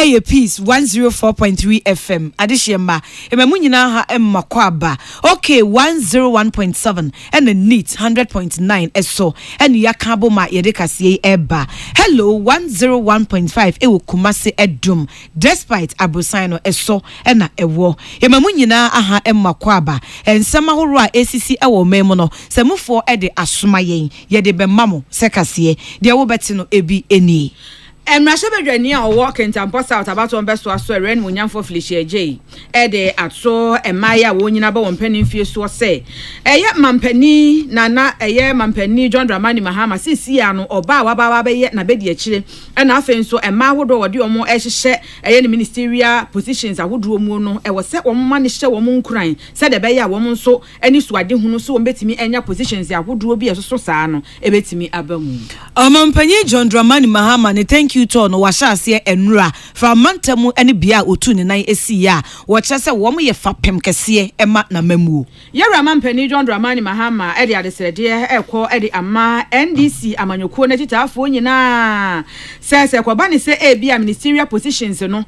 Aye peace 104.3 FM. Adishema. Ememu nyina ha emma kwaba. Okay 101.7 and the neat 100.9 eso. And yakabo ma yedekasiye eba. Hello 101.5 ewo kumase edum. Despite abusano eso ena ewo. Ememu nyina aha emma kwaba. Ensema horo a ACC ewo memono. Semufo ede asuma yen. Yede be mamo sekasiye. Dia wo betino ebi eni. Emrashebedwani a walk in Tampa South about one best was so ren munyam for Felicia J. Ede atso emaya wonyina ba wonpani fie so say. Eye mampani nana eye mampani John Dramani Mahama sisi ano oba waba be ye na bedi akire. Na afen so ema hodo wode omo ehhye eye ne ministerial positions ahodo mu no e wo se omo ma ne hye wo mo nkuran se de be ya wo mo nso ani suade hunu so wo betimi enya positions ahodo bi eso saa no e betimi abamu. Mampani John Dramani Mahama ne thank you to no washase enura from mantamu ene bia otu ne nan esi ya wo kyese wo mo ye fapem kese ema na mamu yara mampani John Dramani Mahama ede adesrede ekọ ede ama NDC amanyoko na titafo nyina sese kwaba ne se bia ministerial positions no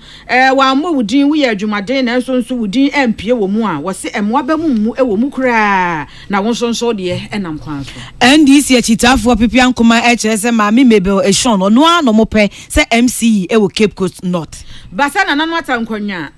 wa mo wudin wo ye adwumaden na nso wudin empie wo mu a wo se emwa ba mu ewo mu kura na wo nso de enam kwan so NDC titafo pipia nkoma kyese ma me mebel eshon no no mo pe se MCE ewo Cape Coast North basa na nanu atankwanya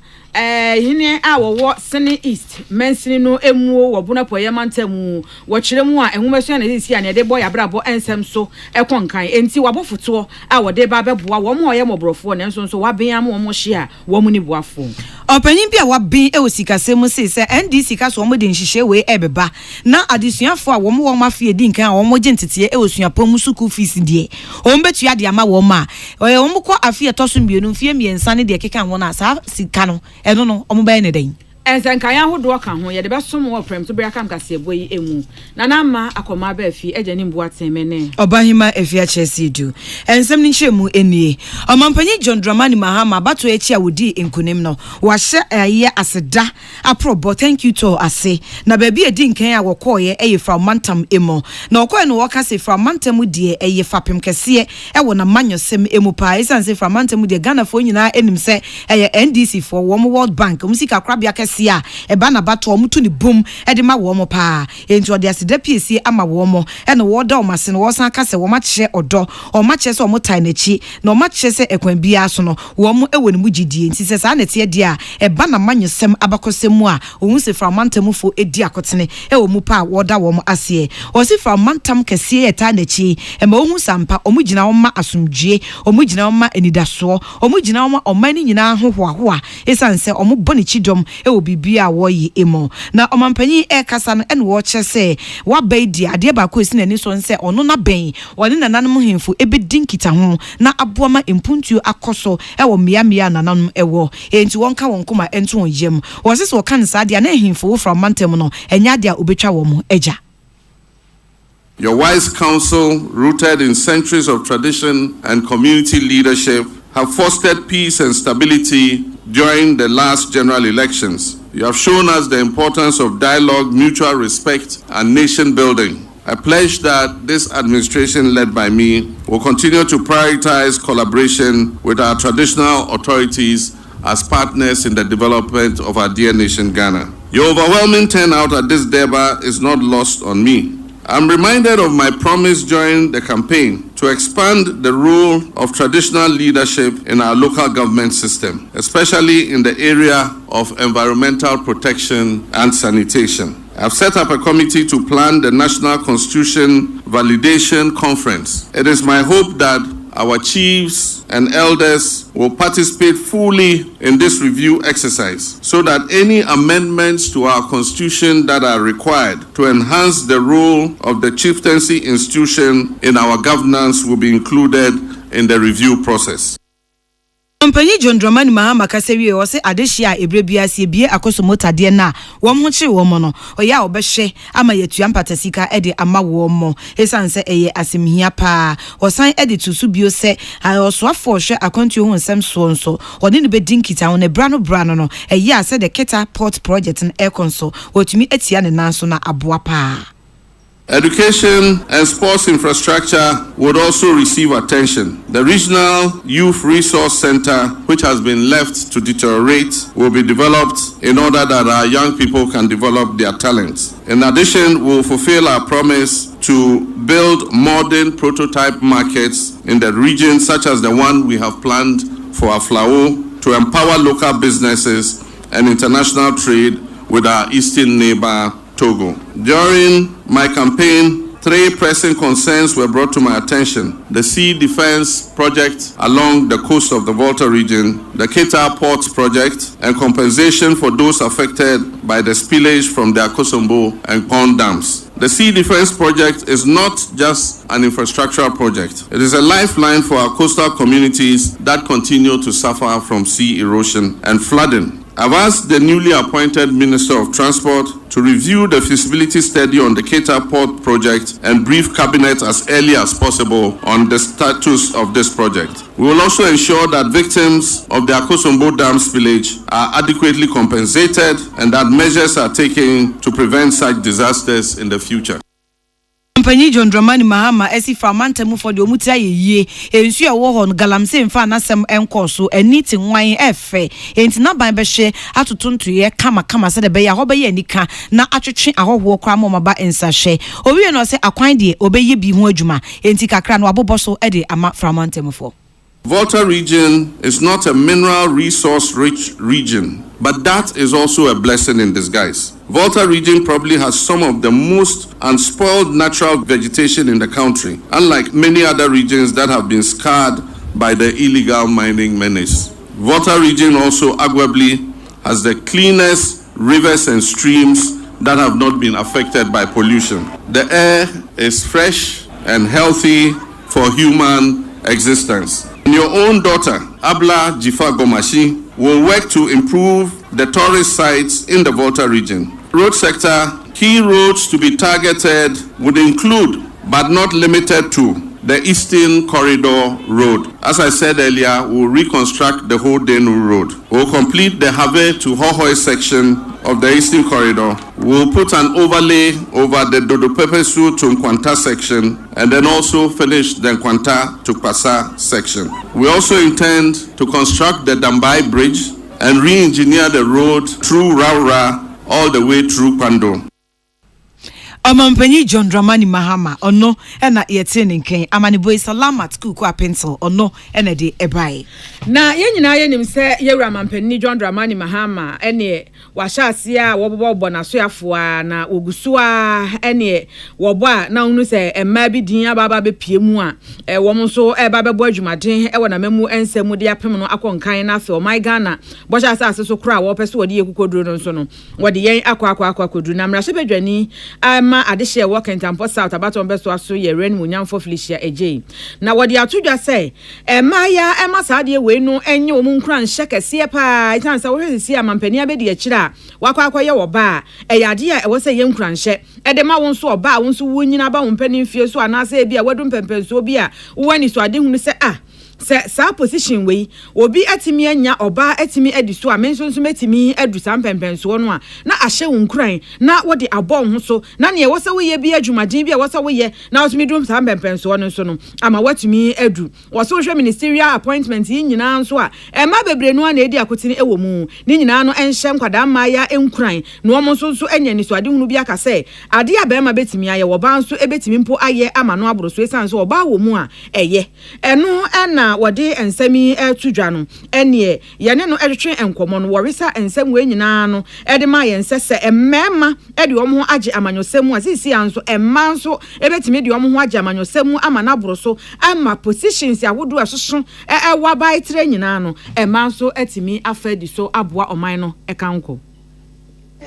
hine a wo Sene East mensini no emuo wo bona poye mantamu wo kire mu a enhumeso na sisi a ne de boy abrabo ensem so ekonkan enti wabofoto a wo de ba beboa wo mo oye mobrofo na enso so waben am wo mo hye a wo mu ni boafo opanyin bia waben ewo sikasem se NDC ka so mo de nhihye we ebeba na adesuafo a wo mo mafie di nkan a wo mo gentete ewo suapom suku fees die o mbetu ade ama wo ma wo mo kọ afie toso mbienu fie miensa ne de keka won na sa sika no eno no omo baye ne den ensankan hodo ka ho ye de besom wo prem to bia kam kase boyi emu na na ma akoma ba afi agani mbu atemene obahima afi a chese du ensem ni chemu enie omampanyi John Dramani Mahama bato echi a wodi enkunim no wa hye aye aseda aprobo thank you to ase na ba bi edi nkan a wokoye eye from mantam emo na okoye no woka se from mantam die eye fapem kese e wo na manyosem emu pa isanse from mantam die Ghana fo nyina enim se eye NDC for wo World Bank musika krabia kese a eba na bato omutu ni boom e de ma wo mo pa enti ode aseda piesi ama wo mo e no wo da o mase no wo san ka se wo ma kye odo o ma kye se o mo tai na chi na o ma kye se ekwan bia so no wo mo e woni mu gidie enti se sa na tie de a eba na manyesem abakosem a ohun se fra mantam fo edi akotene e wo mu pa wo da wo mo ase o se fra mantam kese e ta na chi e ma ohun sampa o mu gina wo ma asomdwie o mu gina wo ma enidaso o mu gina wo ma o ma ni nyina hohoahoa esanse o mu boni chidom e wo bia wo yi emo na omampanyi kasa no ene wo kyese wa baidi ade ba ko esi na ni so nse ono na ben woni nananom hemfo ebedin kita ho na aboama impuntuo akoso e wo mia nananom ewo enti wonka wonkoma ento yem wo sese wo kan sa ade na hemfo from mantem no enya ade a obetwa wo mo eja. Your wise counsel, rooted in centuries of tradition and community leadership, have fostered peace and stability during the last general elections. You have shown us the importance of dialogue, mutual respect, and nation building. I pledge that this administration led by me will continue to prioritize collaboration with our traditional authorities as partners in the development of our dear nation, Ghana. Your overwhelming turnout at this Durbar is not lost on me. I'm reminded of my promise during the campaign to expand the role of traditional leadership in our local government system, especially in the area of environmental protection and sanitation. I've set up a committee to plan the National Constitution Validation Conference. It is my hope that our chiefs and elders will participate fully in this review exercise so that any amendments to our constitution that are required to enhance the role of the chieftaincy institution in our governance will be included in the review process. Company John Dramani Mahama kasewi o se adehia ebrebia se bie akoso motade na wo ho kye wo mo no oya obehwe ama yatua mpatasika ede ama wo mo esanse eye asemhia pa osan ede tusu bio se osoafo hwe akontu ho nsem so nso ode ne bedin kita ho ne brano no eye ase de keta port project en aircon so otumi etia ne nanso na aboa pa. Education and sports infrastructure would also receive attention. The Regional Youth Resource Center, which has been left to deteriorate, will be developed in order that our young people can develop their talents. In addition, we will fulfill our promise to build modern prototype markets in the region, such as the one we have planned for Aflao, to empower local businesses and international trade with our eastern neighbor, Togo. During my campaign, 3 pressing concerns were brought to my attention: the sea defense project along the coast of the Volta region, the Keita Port project, and compensation for those affected by the spillage from the Akosombo and Pond dams. The sea defense project is not just an infrastructural project. It is a lifeline for our coastal communities that continue to suffer from sea erosion and flooding. I've asked the newly appointed Minister of Transport to review the feasibility study on the Keita Port project and brief Cabinet as early as possible on the status of this project. We will also ensure that victims of the Akosombo Dam spillage are adequately compensated and that measures are taken to prevent such disasters in the future. Company John Dramani Mahama esi framantemu for the omutia ye ensu e wo ho no galamse mfa nasem enko so eniti nwan efe enti na ban be hye atotonto ye kama se de be ya ho be ye nika na atwetwe ahoho kra mama ensa hye owie no se akwan de obeye bi ho adwuma enti kakra no aboboso e de ama framantemu for. Volta region is not a mineral resource rich region, but that is also a blessing in disguise. Volta region probably has some of the most unspoiled natural vegetation in the country, unlike many other regions that have been scarred by the illegal mining menace. Volta region also arguably has the cleanest rivers and streams that have not been affected by pollution. The air is fresh and healthy for human existence. Your own daughter, Abla Jifa Gomashi, will work to improve the tourist sites in the Volta region. Road sector, key roads to be targeted would include, but not limited to, the Eastern Corridor Road. As I said earlier, we'll reconstruct the whole Denu Road. We'll complete the Have to Hohoi section of the Eastern Corridor. We'll put an overlay over the Dodopepesu to Nkwanta section and then also finish the Nkwanta to Pasa section. We also intend to construct the Dambai Bridge and re-engineer the road through Raura all the way through Pando. Omampanyi John Dramani Mahama ono ena yete nken amanibo salamat kuku apencil ono ena de ebai na yenyina yenim se yewura mampanyi John Dramani Mahama ene wahyaase a wobobo na soafo a na ogusoa ene wobo a na unu se emma bi din ababa be piemu a wom so eba bebo adwumaden e wona mamu ensemu de apem no akonkan na afi o my Ghana bohyaase aseso kra wo pese wode yekukoduro no so no wode yen akwa koduru na mrahye bedwani ma adehye working tempo south abato mbeso aso ye ren munyamfo felicia ejei na wode atodwa se emaya emasade we no enye omu nkran hye kese pa itansa wo hwesi amampani abedi akira wakwa ye wo ba eyade a ewo se ye nkran hye edema won so oba won so wonyina ba won pani fie so anase bia wadum pempenso bi a wo ani so ade hunu se sa position we obi atimi anya oba atimi ediso a menso metimi edu sam pempenso no a na ahye wonkuran na wode abon ho so na ne wo se wo ye bi adwumaden bi a wo se wo ye na wotimi dum sam pempenso no so no ama watimi edu wo so hwe ministerial appointment yi nyina nso a ema bebre no na edi akotini ewo mu ni nyina no enhye nkwada maya enkuran na wo nso anya ni so ade hunu bi aka se ade a be ma betimi aye wo ba nso ebetimi mpo aye ama no aboro so esan so wo ba wo mu a eye eno ena wode ensemi tudwa no ene ye ne no etwe enkomo no worisa ensem we nyina no ede ma ye nsese emmema ede omo age amanyosemu asisi anso emma nso ebetimi de omo ho age amanyosemu ama na boro so ama positions awodo asoso wa bai tre nyina no emma nso etimi afadi so aboa oman no ekanko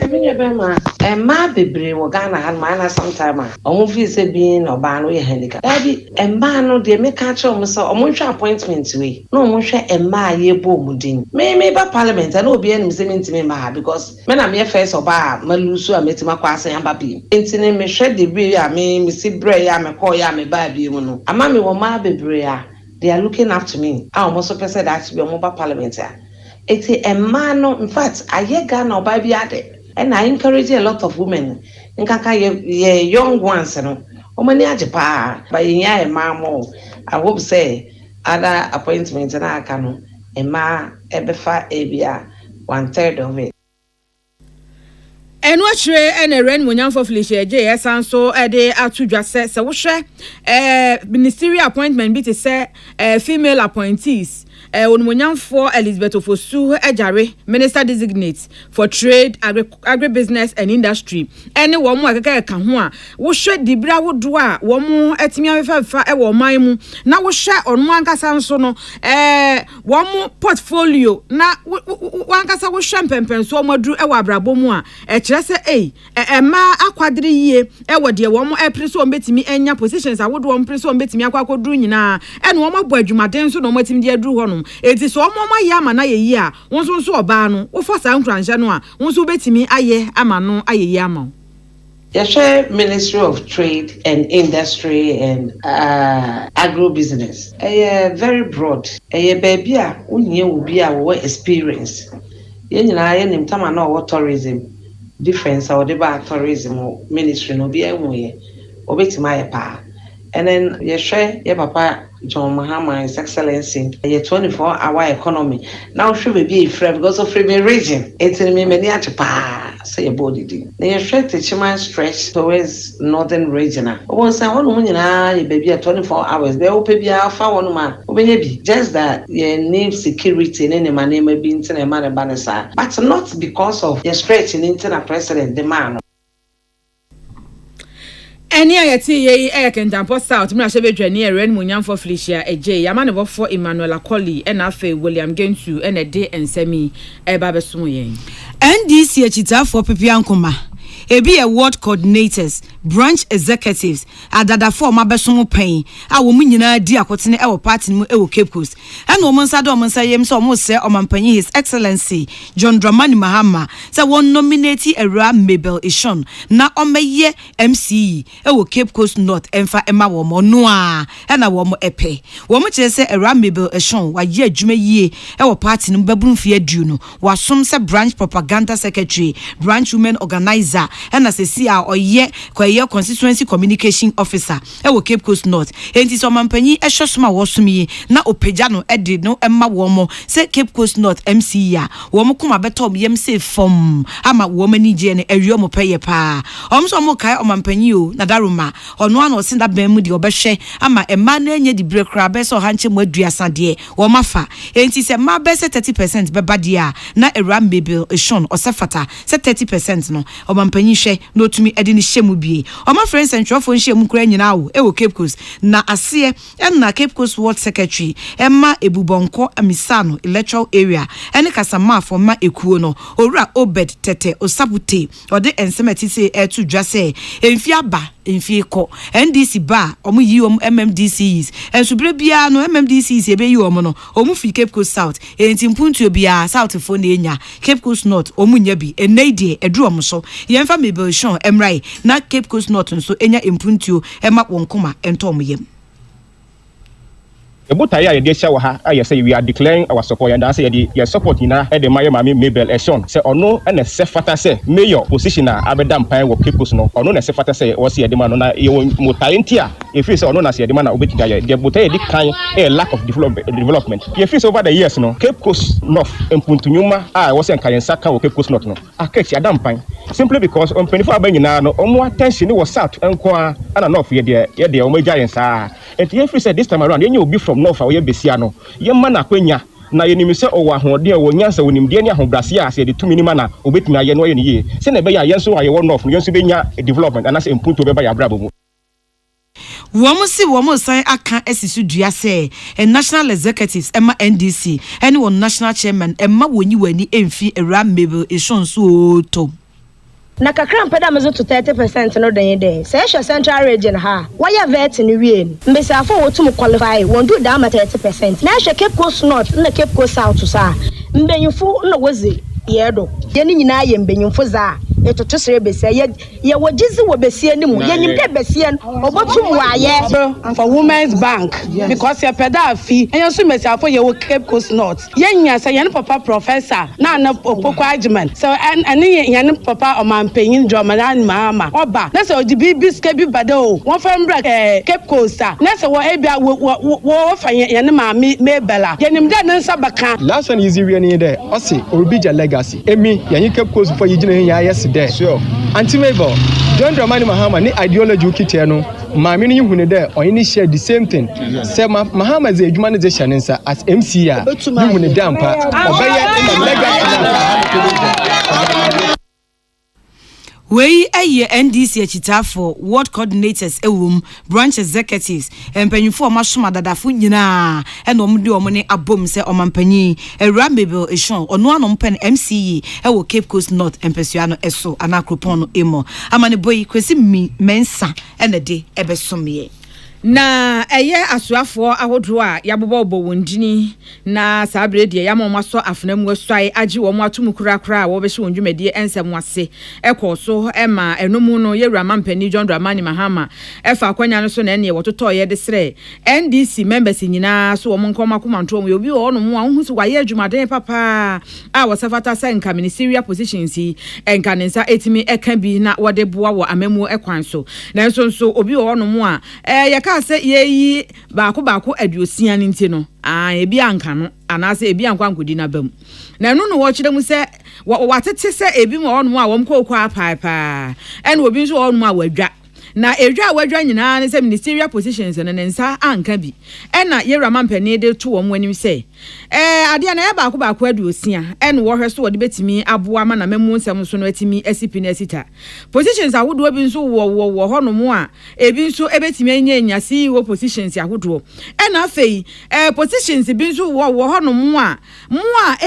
Eminya bema emma bebre wo Ghana han ma sometime omo fi se bi no ba no ye handicap dabi emma no de me ka che omo so omo hwe appointment we no omo hwe emma ye bo mudin me ba parliament na obi enim se mentime ma because me na me first oba ma lusu a metima kwa asan aba bi entine me hwe de bi a me si bre ya me call ya me ba bi mu no ama me wo ma bebre a they are looking after me omo so person that be omo ba parliament a eti emma no in fact aye Ghana oba bi ade And I encourage a lot of women. Nkaka ye young ones no. Omani ajepa but yeah mamo. I hope say other appointments na aka no ema ebefa ebia 1/3 of it. Enu achire ene ren munyamfo Felicia JS anso de atudwa se wo hwe ministerial appointment bi te se female appointees Onumunyamfo Elizabeth Ofosu Ejare Minister Designate for Trade, Agribusiness and Industry. Ene wo mu akeka ka ho a wo hwe dibra wodo a wo mu atimi afa e wo man mu na wo hwe onu ankasa nso no wo mu portfolio na wankasa wo hwe mpempenso wo maduru e wo abrabo mu a kire se ma akwadre yie e wo de wo mu preso wo betimi enya positions awodo wo preso wo betimi akwakoduru nyina ene wo mabo adwumaden so no matimi de aduru ho no eti so omoma ye ama na ye yi a wonso nso oba no wo for san kranhye no a wonso betimi aye ama no aye yi ama Yashe Ministry of Trade and Industry and Agribusiness. Very broad. Baby a unye obi a wo experience. Ye nyina ye nim tama na wo tourism difference or the ba tourism ministry no bi enwe obetima ye pa. And then yashe ye papa John Mahama, His Excellency, a 24-hour economy. Now, should be a friend because of free region. It's in me many at say a body. They are straight to Chiman stretch towards northern region. Once I want woman, you baby at 24 hours. They will pay alpha one man. Maybe just that you need security in any money, maybe into a man banasa, but not because of your stretching into a president demand. Eni ayeti ye Akan South mna shebe dwani ren munyamfo Felicia eje yama ne bofo Emmanuel Akoli ena afa William Gentu ena de ensemi eba beso yen NDC achitafo pepiankoma ebi ward coordinators branch executives adada for mabeso pen a wo nyina di akotene e wo party mu e wo Cape Coast ena wo monsa do monsa yem so mo se omampanyi His Excellency John Dramani Mahama se won nominate Era Mabel Ishon na omeye MCE e wo Cape Coast North emfa ema wo mo no a ena wo mo epe wo mo kire se Era Mabel Ishon wa ye adwuma yie e wo party no babunfie adu no wasom se branch propaganda secretary branch women organizer ena se si a oye kwaye constituency communication officer e wo Cape Coast North enti so mampanyi e hwesoma wo somi na opagya no e de no emma wo mo se Cape Coast North MCE a wo mo kuma betom yem se fom ama wo mani je ne awie mo peye pa omso mo kai omampanyi o na daruma ono ana o sinda ban mu de obehwe ama emma na nya di brekra be so hanche mo aduasa de wo mafa enti se ma be se 30% beba de a na Era Mabel Ishon osefata se 30% no omampanyi hwe no tumi edi ni hyemu bie oma friends and trofo hyemu kura nyina wo e wo Cape Coast na ase na Cape Coast Ward Secretary emma ebubonko amisano electoral area ene kasama for ma ekuo no owura Obed Tete osabute ode ensemati se etu dwase emfi aba emfi ko NDC ba omu yi MMDCs ensubre bia no MMDCs ebe yi omu no omu fi Cape Coast South enti mpuntu bia South fo na enya Cape Coast North omu nya bi eneide edu omu so yemfa Mabel Ishon emrai na Cape Coast North nso enya impuntu ema wonkoma entom yem Ebuta ya de sha ha I say we are declaring our support and say your support ina e de maye mami Mabel Ishon say ono na se fata say mayor position na abeda mpan wo Cape Coast no ono na se fata say wo se de ma no na ye mutalenti a e feel say ono na se de ma na obetiga ye de buta ye di kan a lack of development ye feel over the years no Cape Coast North empuntunyuma a wo se kan saka wo Cape Coast North no akachi adam pan simply because on 24 abanyina no omo attention ni wo south enko ana north ye de omo giants a and ye feel say this time around ye obi from north we besia no ye ma na kwanya na ye nimise owo ahode wo nyansa wonimde ni ahobrase a se de tumi ni ma na obetumi aye no ye ne ye se na be ya yenso aye wo north no yenso benya development ana se impunto be ba ya brabo mu womo san Akan esisu dua se national executives emma NDC ene won national chairman emma wonyi wani emfi Era Mabel Ishon so to na kakra mpeda mezo to 30% no den dey say central region ha why vet ni wie mbese afọ wotum qualify won do down 30% na hwe Cape Coast North na Cape Coast South sa mbenyufo na wozi yedo ye ni nyina ye mbenyufo za etoto sere besia ye wogizi wo besia ni mu ye nyimde besia obotum waye for women's bank because your peda fi and so mesiafo ye wo Cape Coast North yenya say ye papa professor na opoko argument so and ye papa omampanyin Jomadan Mahama oba na say ojibi biske bi bade o won fam bra Cape Coast na say wo ebia wo fa ye ma mebela ye nimde na nsa baka last one easy we any there o say Orubija legacy emi ye Cape Coast for yigina ya yes there sure anti mabel John Dramani Mahama ni ideology ukite no maami no yihune there or any share the same thing say Mahama is a humanization as MCA yihune dampa obeye in legacy we aye NDC achitafo ward coordinators ewum branch executives empanyifo masoma dadafo nyina e no mde omne abom se omampanyi ewura mebel eshon ono anom pen MCE ewo Cape Coast North empasuano eso anakropon no emo amane boy kwesi mensa enede ebesomye na eye asuafo ahodo a yabobo wondini na sabre de yamomwaso afnam wasai agi wo mo atum kurakura wo behye wondwumade ensem wase ekoso ema enomu no yewura mampani John Dramani Mahama efa akwanya no so na ene wototo ye de sre NDC members nyina so wo nkoma komanto mo obi wo no mo ahusu waye adwumaden papa a wasafata senka ministerial positions enka nensa etimi eka bi na wode boa wo amemu ekwan so na nso obi wo no mo a se yeyi baako aduosia ni nti no ebi anka no anase ebi ankwa nkodi na bam na no wo kire mu se watete se ebi mo ono a wom kokwa paa ene obi nso ono a wadwa na wadwa nyina ne se ministerial positions ne nsa anka bi ena yewura mampani de to wom wanim se ade na ya baako aduosia ene wo hweso wode betimi aboa ma na memu nsem so no atimi asipi na asita positions ahodo bi nso wo hono mo a ebi nso ebetimi anya CEO positions ahodo ena afei positions bi nso wo hono mo a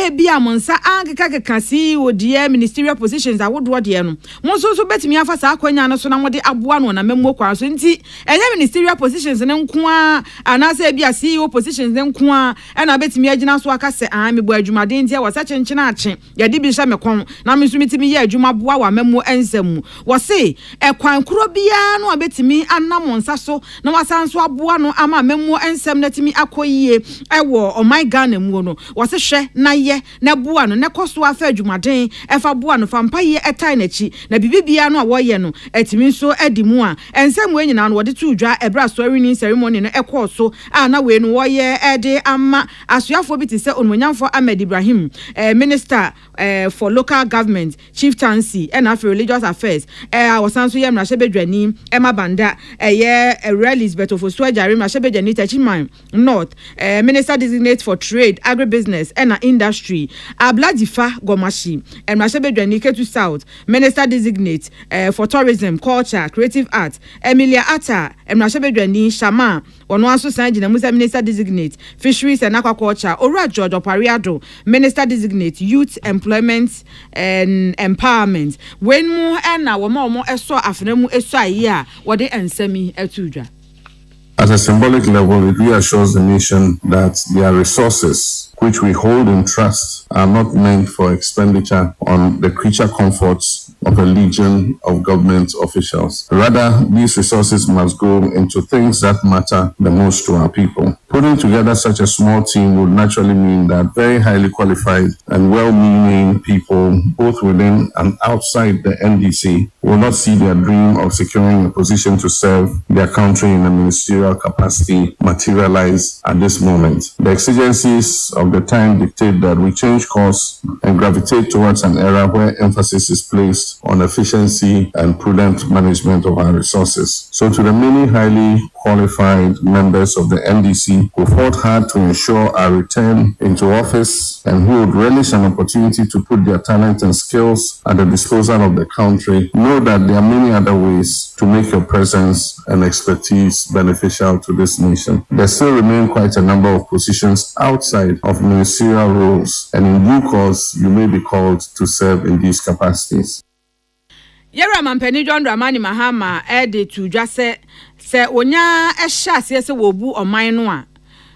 ebi amonsa ankeka CEO de ministerial positions ahodo de no mo so betimi afa sa akwanya no so na mode aboa no na memu kwa so nti enye ministerial positions ne nko a anase ebi a CEO positions ne nko a ena betimi agina so aka se me bo adwumade ntia wasa chenchena ache ya di bi hye mekon na me so mitimi ye adwuma boa wa memo ensam wo se ekwan kuro bia no abetimi anam nsa so na wasa nso aboa no ama memo ensam na timi akoyie ewo o my Ghana mu no wo se hwe na ye na boa no ne koso afa adwumaden efa boa no fampa ye etai na chi na bibibia no a wo ye no etimi nso adimu a ensam we nyina no wo de tu dwa ebra swearing ceremony no ekoso na we no wo ye ede ama asuafo biti se onwanyamfo Ahmed Ibrahim minister for local government chieftaincy and after religious affairs awosanso ye mrahebedwani Emma Banda Elizabeth Ofosu ajare mrahebedwani Tachiman North minister designate for trade agribusiness and industry Abladifa Gomashi mrahebedwani Ketu South minister designate for tourism culture creative arts Emilia Atta mrahebedwani Shama ono aso sanjina Musa minister designate fisheries and aquaculture Ora George Opariado minister designate youth employment and empowerment when mu na wo ma eso afenemu eso ayi a wo de ensami atudwa. At a symbolic level, it reassures the nation that their resources, which we hold in trust, are not meant for expenditure on the creature comforts of a legion of government officials. Rather, these resources must go into things that matter the most to our people. Putting together such a small team would naturally mean that very highly qualified and well-meaning people, both within and outside the NDC, will not see their dream of securing a position to serve their country in a ministerial capacity materialize at this moment. The exigencies of the time dictate that we change course and gravitate towards an era where emphasis is placed on efficiency and prudent management of our resources. So to the many highly qualified members of the NDC who fought hard to ensure our return into office and who would relish an opportunity to put their talent and skills at the disposal of the country, know that there are many other ways to make your presence and expertise beneficial to this nation. There still remain quite a number of positions outside of ministerial roles, and in due course, you may be called to serve in these capacities. Yera mampani John Dramani Mahama ede to jase se onya ehya se wo bu oman no a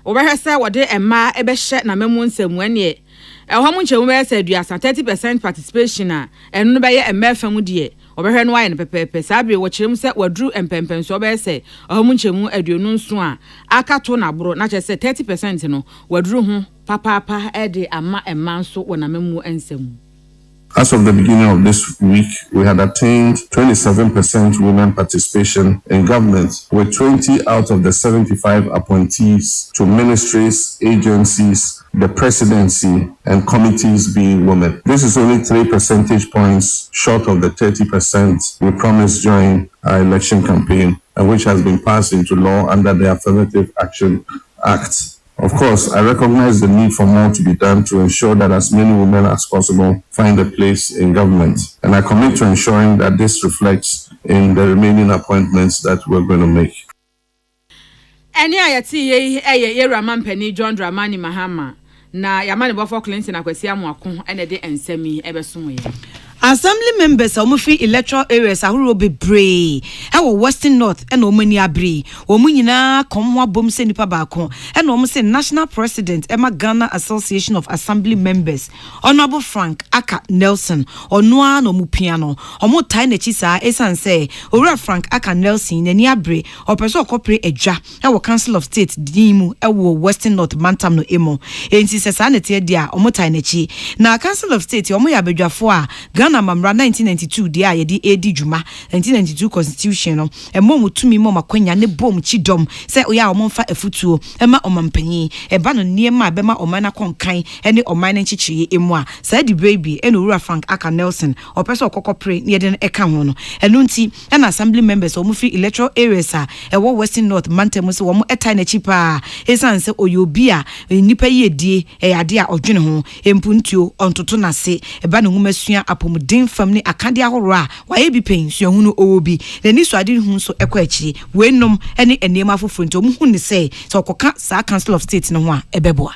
obehwe se wode emma ebehye na memu nsemu ene How much you said you are 30% participation and no by a mefam dear. Over no wine pepe sabi watch him set what drew and pempen so be say how much you edunun soa aka to na bro na just say 30% no what drew papa ede ama e man so wona memu ensem. As of the beginning of this week, we had attained 27% women participation in government, with 20 out of the 75 appointees to ministries, agencies, the presidency, and committees being women. This is only 3 percentage points short of the 30% we promised during our election campaign, and which has been passed into law under the Affirmative Action Act. Of course, I recognize the need for more to be done to ensure that as many women as possible find a place in government. And I commit to ensuring that this reflects in the remaining appointments that we're going to make. Any ayati Ramampeni John Dramani Mahama na Yamani Buffalo Clinton akwesi amwako ene de ensemi ebesumo ye. Assembly members omufi electoral areas ahuro bebree ewo Western North ena omani abri omunyina komwa bom se nipa baako ena omo se National President Emma Ghana Association of Assembly Members Honorable Frank Aka Nelson onua no mupiano omo tai na chi saa esan se owura Frank Aka Nelson nani abre opeso okopre edwa ewo Council of State dimu ewo Western North Mantam no emo enti se saa nete dia omo tai na chi na Council of State omo ya bedwafo a na mamra 1992 dia ye di edi juma 1992 constitution no emo mutumi mo makwanya ne bom chidom se oya omomfa afutuo ema omampanyi eba no niema bema omana konkan ene omana nchichiri emu a sa di baby eno Ura Frank Aka Nelson opese okokopre ne de eka ho no eno nti na assembly members omufi electoral areas a ewo Western North Mantam so wo etai na chipa esan se oyobi a nipa yedie ade a odwene ho empuntuo ontoto na se eba no humasua apom din family akade ahoro a waye bi pension hunu owobi nani so ade hu so ekwa akiri wenom ene enema foforo nti omu hu ne se okoka sa Council of State no ho a ebeboa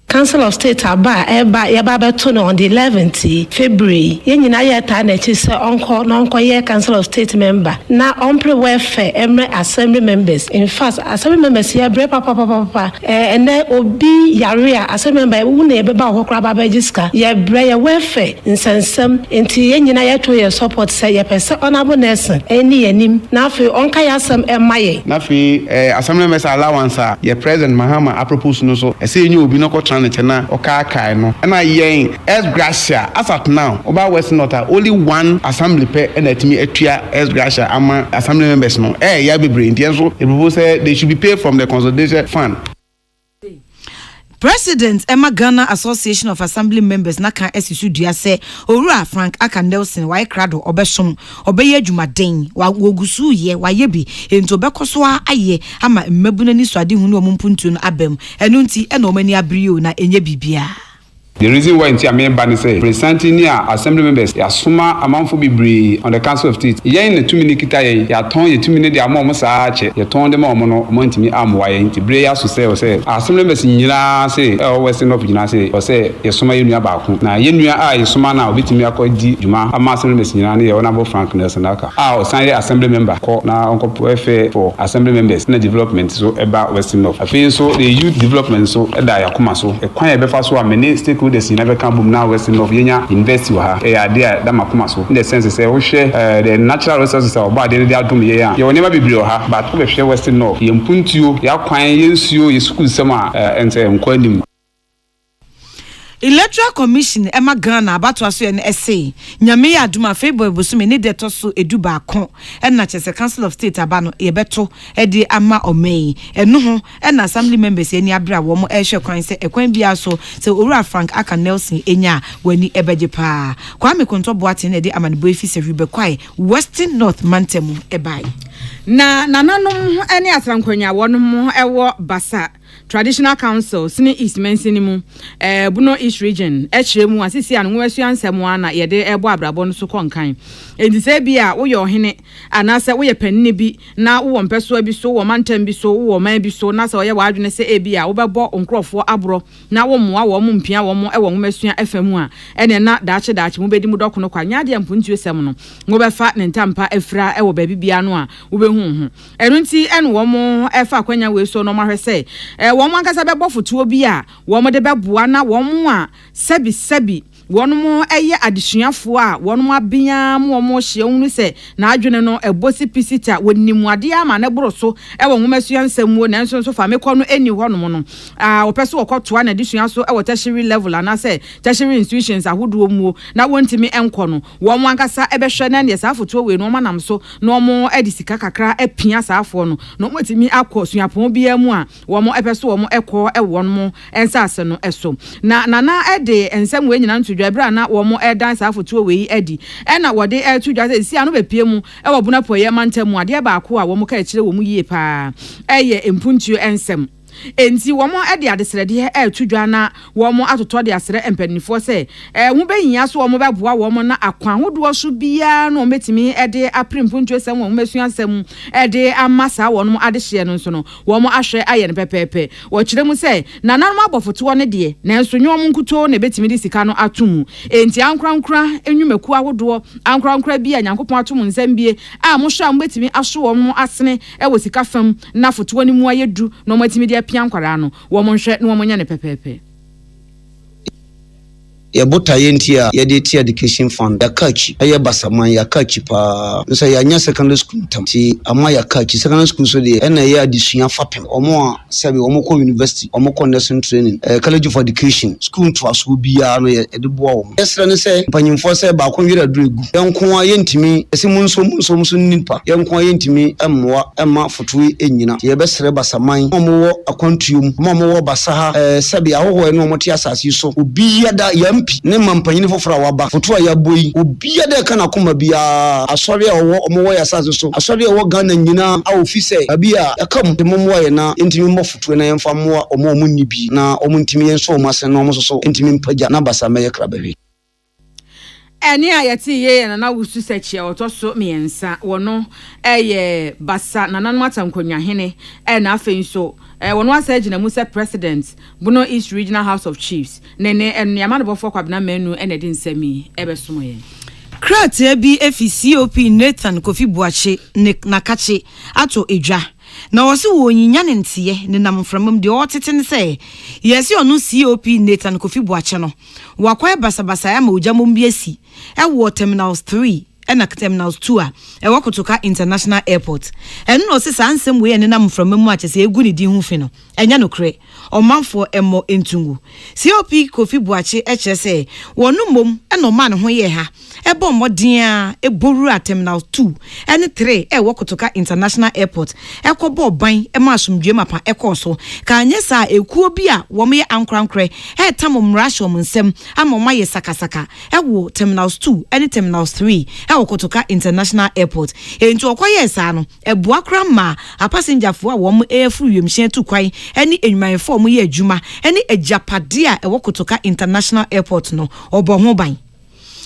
Council of State aba yaba beto no on the 11th February yenyina yeta na chi se onko ye Council of State member na ompre welfare emre assembly members. In fact assembly members here bre papa ene obi yarea assembly member wu na ebeba hokra baba jiska ye bre ye welfare nsensem enti yenyina yeto ye support say ye pese honorable Nelson eni yanim na afi onka ya asem emaye na afi assembly members allowance ye president Mahama apropos no so ese enyi obi no ko na okaka no na yen S Gracia as at now oba West North only one assembly per and etimi atua S Gracia ama assembly members no ya be brain so the proposal say they should be paid from the consolidation fund. President Emma Ghana Association of Assembly Members Naka Esisu dia se Owura Frank Aka Nelson why krado obesom obeye adwumaden wa wogusu ye waye bi ento bekoso aye ama mmabuna ni so ade hunu omumpuntu no abem enu nti ena omani abrio na enye bibia. The reason why I mean ban say presenting near assembly members ya suma amanfo bibre on the Council of State yen na 2 minutes kita ya ton ye 2 minutes dia mo saa che ye ton de mo no mo ntimi amwa ye nti bre ya so say assembly members nyira say Western of nyira say o say ye suma ye nua ba ko na ye nua a ye suma na obitimi akodi djuma ama assembly members nyira na ye Honorable Frank Nelson Aka o san ye assembly member ko na onko for assembly members na development so eba Western of afin so the youth development so eda yakoma so e kwan ye befa so a many stakeholders in never come boom now Western of Yenya invest wa there that makoma so in the sense say we share the natural resources of body they adum ye ya you never be brio ha but we share Western of ye mpuntuo ya kwan yensuo ye school sama ente nkwanim. Electoral Commission Emma Ghana abato aso en essay nyame ya aduma February bosume ne de toso eduba akon na chese Council of State abano ye beto edi ama omei eno ho na assembly members eni abra wo mo ehwe kwan se ekwan bia so se Owura Frank Aka Nelson enya wani ebeje pa kwa me konto boate na edi amanebo efi se ribekwai Western North Mantam ebai na nananom eni atrankwanya wonom ewo basa Traditional Council sini East Mensinimu Buno East Region echiremu asisi anu wesu ansemu ana yede ebo abrabo no so konkan enti se bia wo ye ohene anase wo ye panni bi na wo mpeso bi so wo mantam bi so wo man bi so na se wo ye wadwene se ebia wo bebo onkrofo abro na wo moa wo mo mpia wo mo e wo mesua afemu a ene na daache mu bedi mu dokono kwa nyade ampuntu esem no wo befa ne ntampa efra e wo baby bia no a wo behu hu enu nti ene wo mo efa kwanya we so no mahwese wɔn ankasa bɛbɔ fotuo bi a wɔn de bɛboa na wɔn a sɛbi wɔn mo ɛyɛ adesuafo a wɔn mo abia mo wɔn hyɛ wɔn sɛ na adwene no ɛbosi pisita wɔnim ade ama na boro so ɛwɔ nwomasua nsɛm wo nanso nso fa mekɔ no eni hɔ no no wɔpɛ so wɔkɔtoa na adesua so ɛwɔ tertiary level ana sɛ tertiary institutions ahodoɔ mu na wɔntimi ɛnkɔ no wɔn ankasa ɛbɛhwɛ na ne saa fotuo wei no wɔn nam so na wɔn ɛde sika kakra ɛpia saafoɔ no na wɔn timi akɔ suapɔn bia mu a wɔn ɛpɛ so wɔn ɛkɔ ɛwɔ no ɛnsase no ɛso na ɛde nsɛm wei nyina nto ebra na wo mo edan sa foto we edi e na wo de etu dwa se sia no bepie mu e wo buna poye mantamu ade ba ko a wo mo ka kire wo mu yie pa eye empuntuo ensem enti wo mo ade adesrede etu dwa na wo mo atoto de asre empanifo se hu behia so wo mo beboa wo mo na akwan hodo so bia no metimi ede aprempuntuo sem wo mesua sem ede amasa wo no ade hye no so no wo mo ahwe aye ne pepepe wo kire mu se na nanom abofoto ne de na enso nyo mo nkuto na betimi de sika no atomu enti ankrankra enwumaku ahodo ankrankra bia nyankopon atomu nsem bie a mo hwa mo betimi aso wo mo asene e wo sika fam na foto ne mu ayedu no mo betimi de pia nkwara no wo mo nhwe no wo mo nya ne pepepe ya bota yenti ya de ti education fund ya kachi ya basaman ya kachi pa nso ya nya secondary school tam ti ama ya kachi secondary school so de na ya adisua fapem omo a sabe omo ko university omo ko nursing training college of education school to aso bia no ya de boa omo yesra ne se panyimfo se ba ko wira duregu yanko a yentimi ese munso nipa yanko a yentimi emmoa emma foto enyina ye besere basaman omo wo akwantuom omo wo basaha sabe ahoho no omo ti asase so obi ya da ya ne mampanyini fofora waba foto ya boyi obia de kana koma bia asori a wo omo ya saze so asori a wo Ghana nyina a ofise abia akam de momo ya na ntimi mo foto na yemfa mo omo ni bi na omo ntimi yenso omo ase na omo so ntimi mpaja na basa meye krabawe eni ayati ye na wusu sechi otoso miensa wono eye basa na nanu atankonwa hene na afenso wono asagina musa president Bono East Regional House of Chiefs nene enniama no bofo kwabena menu ene de nsami ebesomo ye kratia bi FCOP Nathan Kofi Buache na kache ato edwa na wose wo nyinya ne ntiye ne namframam de otete ne se yesi onu COP Nathan Kofi Buache no wakoye basabasa ya ma ojamom bi asi wo terminals 3 ena terminals 2 a ewokotoka international airport eno no se sansem we ne namframam a chese egu ne di hu fi no enya no kre omanfo emo entungu COP Kofi Buache echese wonu mom eno ma ne ho ye ha ebo modin a eboru a terminal 2 ene 3 ewokotoka international airport ekobo ban ema asumdwe mapa ekoso ka anye sa ekuo bi a wo me ankrankre tamom rasho monsem amoma ye sakasaka ewo terminals 2 ene terminals 3 ewokotoka international airport enti okoye sa no eboa kra ma a passenger fo a wo mo efu wiemhye tu kwan ene enwumanfo mo ye adwuma ene ejapade a ewokotoka international airport no obo ho ban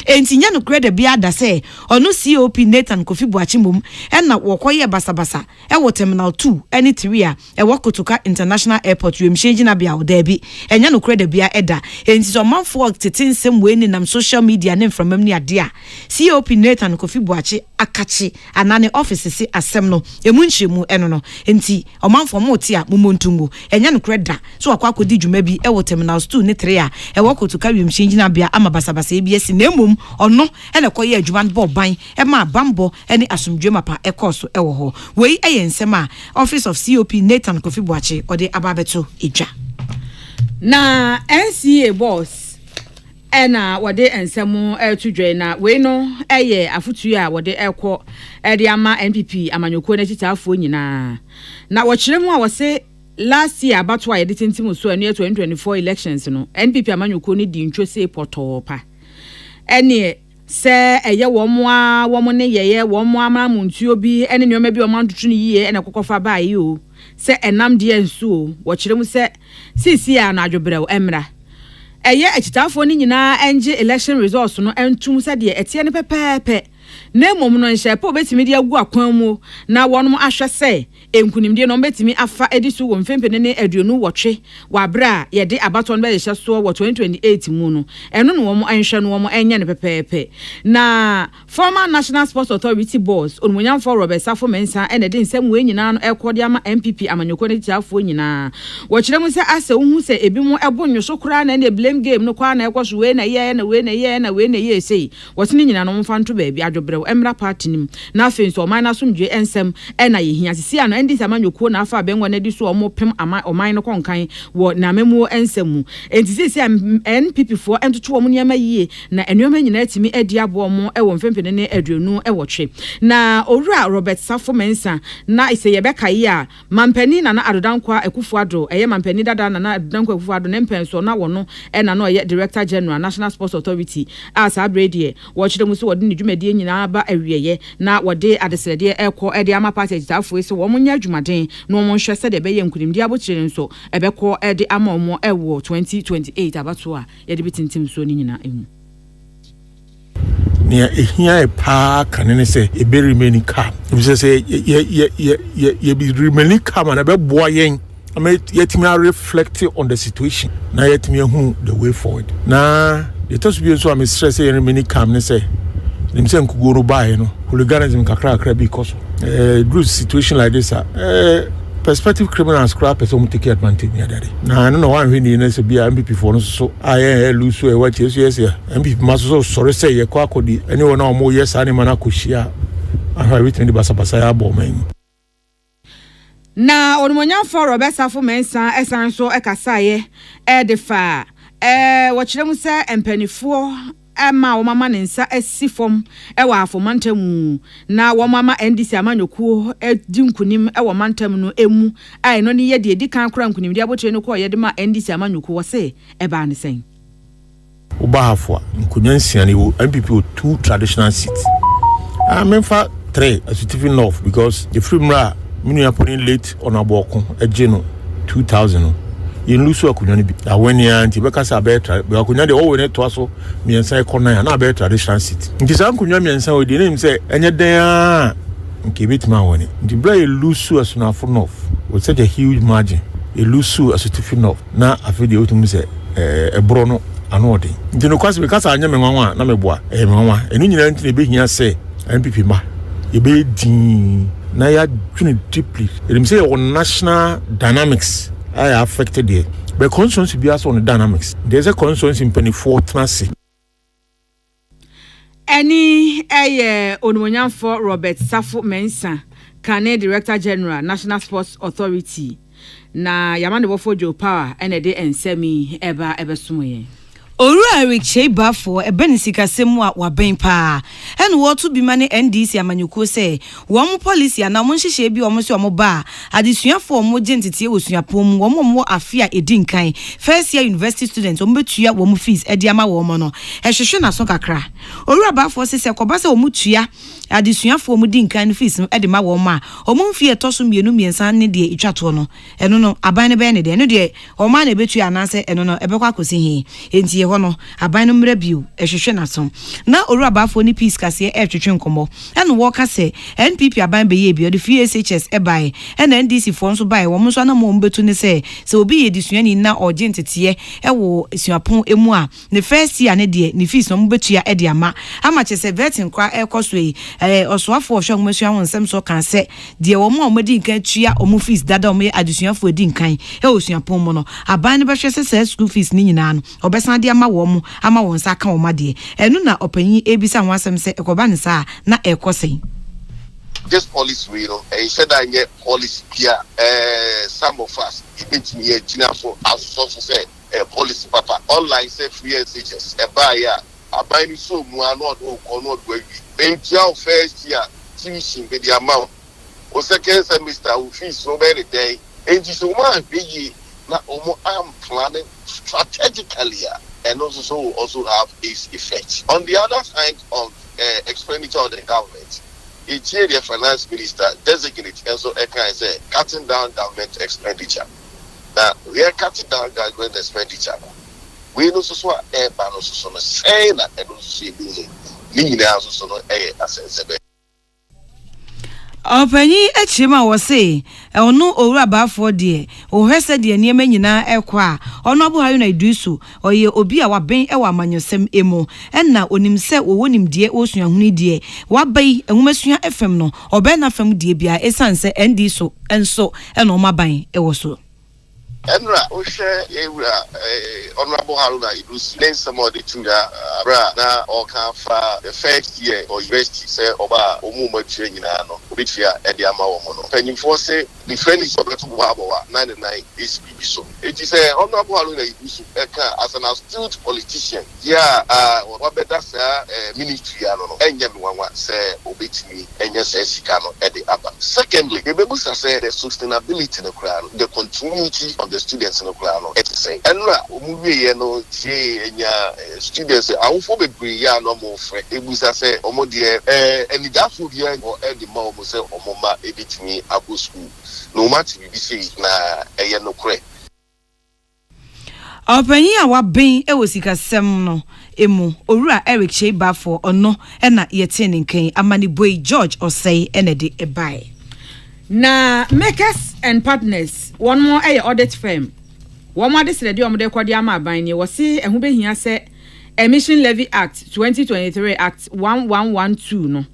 enti nya no krede bia da se onu COP Nathan Kofi Buache mum na wokoye basabasa wo terminal 2 ene 3 a ewokotoka international airport wemhye na bia oda bi enya no krede bia eda enti so manfo tetinsem we ni nam social media ne mframam ni ade a COP Nathan Kofi Buache akachi anane office si asem no emunhyemu eno no enti omanfo mo ti a mumontungu enya no kreda so akwa akodi dwuma bi wo terminals 2 ne 3 a ewokotoka wemhye na bia ama basabasa bi esi na ono ene koye adwuman bo ban e ma bambo ene asumdwe mapa ekoso ewo ho wei ensem a office of COP Nathan Kofi Buache ode ababeto edwa na NCA boss ena wode ensemu etudwe na wei no eye afutu a wode ekọ ede ama NPP amanyoko na titafo nyina na wo kyeremu a wo se last year about why the tintimu so enu 2024 elections no NPP amanyoko ni di ntwose potopa ene se eye wo mo ne yeye wo mo amamuntuo bi ene nyoma bi o mantutu ni yie ene kokofa ba yi o se enam de ensu o wo kyerem se sisi a na adwobrɛw emra eye ekitafo ni nyina enje election results no entum se de etie ne pepepe na mmom no nhye pa obetimi de agu akwan mu na wonom ahwe se enkunimde no betimi afa edisu wo mfempene ne aduonu wotwe wabra ye de abaton be hye so wo 2028 mu no eno no wo anhwe no wo enya ne pepepe na former National Sports Authority boss onmunyam for Robert Safo Mensa ene de nsem we nyina no ekode ama MPP amanyoko ne tiafo nyina wo kire mu se ase hu se ebi mu ebo nwoso kura na ne blame game no kwa na ekoso we na ye na we na ye na we na ye sei wotini nyina no mfa nto ba bi adwobrew emra party nim na afen so oman na somdwe ensem ena ye hia sisi ano endi samanyoko na afa bengo na di so omo pem ama oman no konkan wo na memu ensemu enti sisi NPP fo entoto omo nyama yie na enuoma nyina atimi adi abo omo ewo mfempene ne aduonu ewotwe na owura Robert Safo Mensa na ise yebeka yi a mampani na adodankwa ekufuado eye mampani dada na adodankwa ekufuado ne mpenso na wono ena no ye Director General National Sports Authority as abrede wo kire mu so wode ne dwumade nyina ba awieye na wode adeselede ekọ ede ama party agitafo ese wo munya adwumaden no mo nhwe se de be ye nkunimdi abotire nso ebekọ ede ama omo ewo 2028 abato a ye de bitintim so ni nyina emu near a park and then say a very remaining calm. If you say, ye be remaining calm and a bit boying, I mean, yet me reflecting on the situation. Now, yet me who the way forward. Now, it has been so I'm stressing remaining calm. They say, them saying could go by, you know, hooliganism kakra because good situation like this. Perspective criminals scrap is almost take advantage the other day. Now I don't know why we need to be MPP for so I lose so what yes MPP must so sorry say ye kwa kodi anyone now more yes ani mana kushia and how written the basa ya bomb na onmonyan for Robert Safo Mensa esan so ekasaye defa wo mu se empanifo ema wo mama nensa asifom ewa afomantam na wo mama NDC amanyokuo edi nkunim ewa mantam no emu ai no ne ye de edi kan kora nkunim de abotre no ko ye de ma NDC amanyokuo se eba ne sen ubahafo nkunyansia ne wo MPP o 2 traditional seats memfa 3 as Stephen North because the filmra minu putting late on aboko ejeno 2000 in lusu akunya bi awani anti beka sa betra be akunya de wo ne to aso miensa economy na be traditional city nti sa akunya miensa o di nim say enye den a nke bitima woni nti bra e lusu asunafo north with such a huge margin e lusu asutifi north na afede otum say ebro no ano odi nti no kwase beka sa anya me nwanwa na meboa me nwanwa enu nyina nti ne be hia say MPP ma e be din na ya tune deeply it say on national dynamics I affected there. But concerns be as on the dynamics. There's a concerns in 24th. Any onmonyan for Robert Safo Mensa, Kane Director General National Sports Authority. Na yamande wofo Joe Power ene de ensemi eba sumoye. Owura Eric Chebafo ebenisika semu a waben pa ene wo to bi mane NDC amanyuko se wo mo policy ana mo nhihye bi wo mo se wo mo ba adesuafo mo gentete osuapom wo mo afia edinkan first year university students wo betua wo mo fees edi ama wo mo no ehwehwe na so kakra Owura Bafo se koba se wo mo tua adesuafo mo dinkan fees edi ma wo ma wo mo fie etoso mienu miensa ne de etwato no eno no aban ne be ne de eno de wo ma na betua na se eno no ebekwa kosi hi enti hono aban no mra biu ehwehwe na so na Owura Bafo ni peace kase etwetwe nkomo eno wo ka se NPP aban be ye bi the FSHS ebai ena NDC fo nso bai wo nso na mo mbetu ne se obi ye disuani na oje ntete ewo suapon emu a ne first year ne de ne fees no mbetua e de ama che se vetting kwa ekoso yi osoafo ohwe ngomesua won nsem so kan se de wo mo medi nkan tua omo fees dada omo adusuafo edi nkan suapon mo no aban ne be hwe se school fees ni nyina no obesan de ama wo mo ama won sa kan wo ma de enu na opanyi ebisa ho asem se ekoba ne sa na ekosei this policy we know and said that get policy here some of us it me here China for as so say policy papa online say free SHS e buy ya abai so mu ano do kono do wi entia first year tuition be the amount o second semester o fees so very day and so man be na omo am planning strategically and also have its effect on the other side of expenditure of the government. Each year the finance minister designate and so Akan say cutting down government expenditure. Now we are cutting down government expenditure. We know so say that and also ni nyina so no asensebe Opanyi echima wo se ono owura baafo de o hwese de niema nyina ekwa ono abuhayo na idusu oye obi a waben e wa amanyosem emu enna onim se wonim de osuahuni de wabai enwumasua fm no obe na fam de bia esanse ndi so enso eno maban e wo so Enra, Osha, Honorable Haruna, it was named some of the two na or fa the first year or university say Oba Omuma training which year at the Amamono. Can you force the friend is over to Wabawa 99 is so. It is a Honorable Haruna as an astute politician. Yeah, what better ministerial and Yamwa say obit me and yes, Sikano at the upper. Secondly, the Bebusa said the sustainability in the crowd, the continuity of the students in the crowd, say, and no students, I won't forget Bria no more friend. It was say, Omo dear, and that would be or the mom will say, Omoma, edit me, I go school. No matter we say, na a no cray. Opanyi a waben e wosika sem no emu owura Eric Sheba for ono e na yete nkan amani boy George Osei enede ebai. Na makers and partners one more audit firm one more this ready omde kwadi ama aban ni wo se ehu behia se Emission Levy Act 2023 Act 1112 no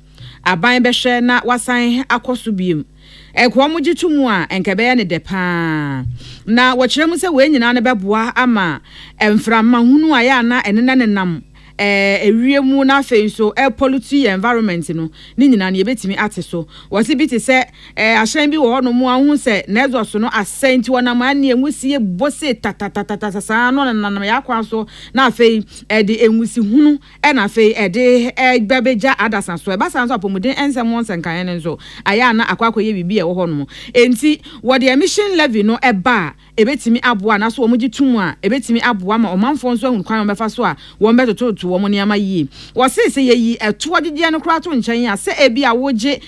aban be hwe na wasan akoso biem ekwo moji tumu a enkebe ya ne depa na wo kyeremu se we nyina ne beboa ama emframa hunu aya na enena nenam ewiemu na afei so pollute environment no ni nyina ne betimi ate so wose bi te se ahyan bi wo no mu ahu se nezo so no asenti wona ma ne enwusie bose tatatata sa no na ya kwa so na afei de enwusi hunu na afei de gbabeja adasan so ba san so apomuden ensem won kan ne so aya na akwakoye bibi e wo ho no enti wo de emission levy no eba ebetimi aboa na so omugi tumu a ebetimi aboa ma omanfo nso ahun kwan befa so a won betoto wo niama yi wo se yeyi eto agege no kra to nchen a se ebi a woje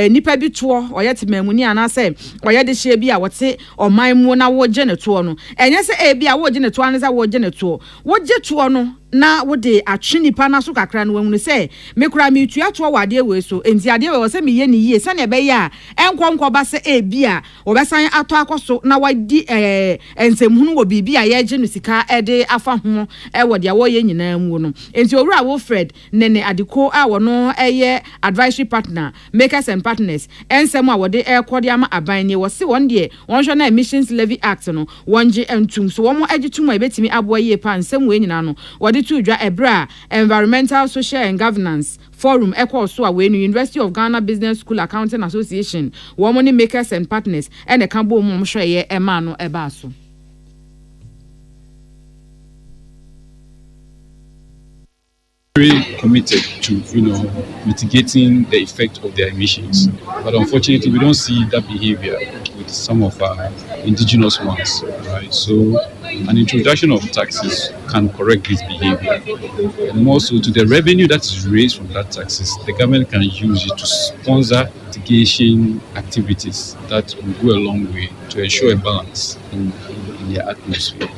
nipa bi to oyete mamuni ana se oye de hye bi a wote oman mu na woje ne to no enye se ebi a woje ne to an se woje ne to woje to no na wode atwe nipa na so kakra no wonu se mekura me tu ato wade we so enti ade we se me ye ni yie se ne be ya enkonko ba se ebi a obesan ato akoso na wadi ensemhunu wo bibi a ye je no sika ede afa ho wode a wo ye nyina mu no enti owura wo Fred nene adiko a wono eye advisory partner makers and partners ensem a wode ekode ama aban ne wo se won de won hwe na Emissions Levy Act no wonje entum so wo mo agitum a betimi aboa ye pa nsem we nyina no wode to dwa ebra Environmental, Social and Governance Forum so a we University of Ghana Business School Accounting Association wo money makers and partners and the kambo mo hweye ema no eba so very committed to mitigating the effect of their emissions, but unfortunately we don't see that behavior with some of our indigenous ones, right? So an introduction of taxes can correct this behavior, and more so to the revenue that is raised from that taxes, the government can use it to sponsor mitigation activities that will go a long way to ensure a balance in their atmosphere.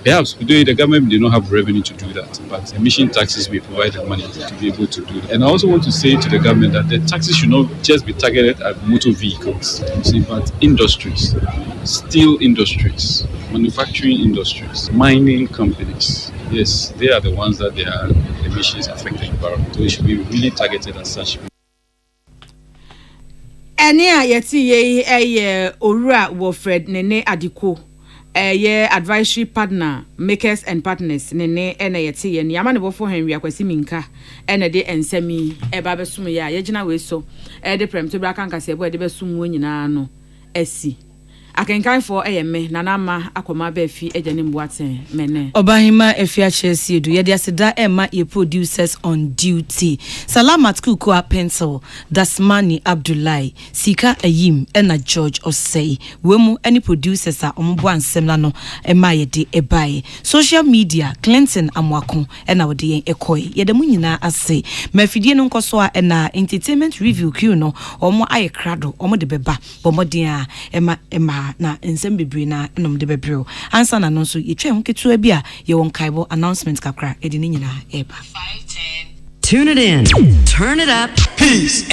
Perhaps the government did not have revenue to do that, but emission taxes will provide the money to be able to do that. And I also want to say to the government that the taxes should not just be targeted at motor vehicles, but industries, steel industries, manufacturing industries, mining companies. Yes, they are the ones that their emissions affect the environment. So it should be really targeted as such. Eni a yeti ye owura wo Fred nene adiko advisory partner makers and partners nene ena yete ye ni amane bofo Henry akwasi minka ena de ensemi eba besum ya yegina we so de prem to bra kan kase ebo de besum wo nyina no asi akenkan for me nanama akoma ba fi ejane mboaten mene Obahima efia Chelsea do ye de aseda ema ye producers on duty Salamat Kuku Pencil Dasmani Abdullahi Sika Ayim ena George Osei wemu any producers a ombo ansem na no ema ye de ebai social media Clinton Amwako ena wode yen ekoi ye de munyina ase mafidie no nkoso a ena entertainment review q no omo aye krado omo de beba bomodin a ema na ensem bebre na enom de bebre ansa na no so yetwe ho ketua bi a ye won kaibo announcement kakra edi ni nyina eba 510 Tune it in. Turn it up. Peace.